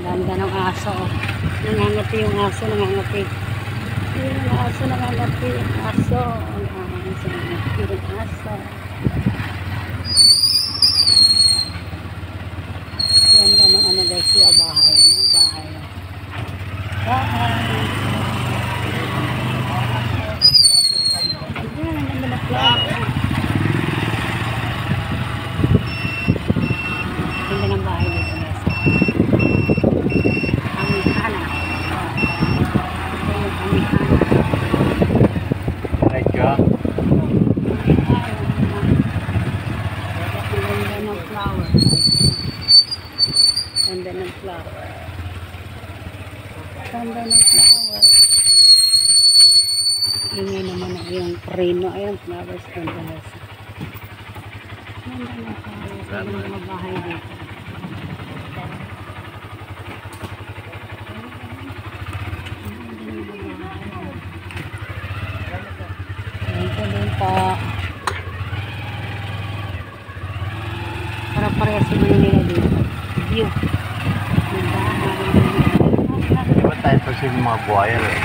Ganda ng aso. Nangangati yung aso, nangangati. Yung aso, nangangati yung aso. Nangangati yung aso. Ganda ng ano guys, yung bahay. Bahay. Bahay. Ayan, ang ganda na flower. Ganda ng bahay dito guys. Amihana. Ito yung Amihana. Right ka? Ganda ng flower guys. Ganda ng flower. Ganda ng flower. Ingay naman na yung preno. Ayun, flowers. Ganda guys. Ganda ng flowers. Ganda ng mga bahay dito. Ayan po din po. Para-parehas yung ano nila dito. View. Di ba tayo pag yung mga buhaya eh?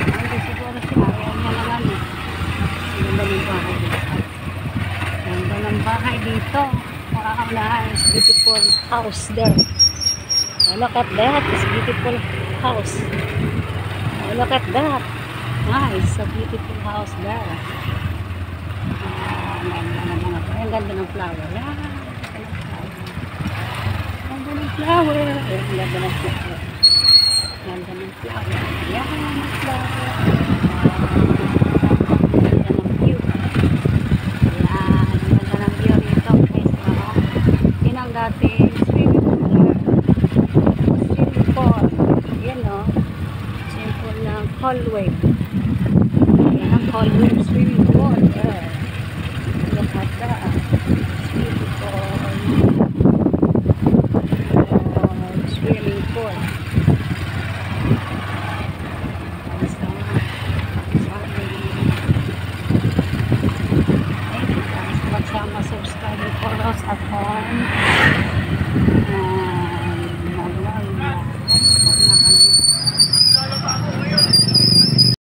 Hindi siguro siya. Ayan niya naman eh. Ganda ng bahay dito. Ganda ng bahay dito. Wow, nice. Beautiful house there. Oh, look at that. It's a beautiful house. Oh, look at that. Nice. A beautiful house there. Ang ganda ng flower. Yeah. Ganda ng flower. Ang ganda ng flower. Ganda ng flower. Yeah, ng flower. Ganda ng view. Yan. Ganda ng view dito guys. Yan ang dating swimming pool. Swimming pool. Yan o. Swimming pool ng hallway. Yan ang hallway swimming pool. Look at that. Swimming pool. Swimming pool. Thank you guys. Magsama subscribe and follow us at home.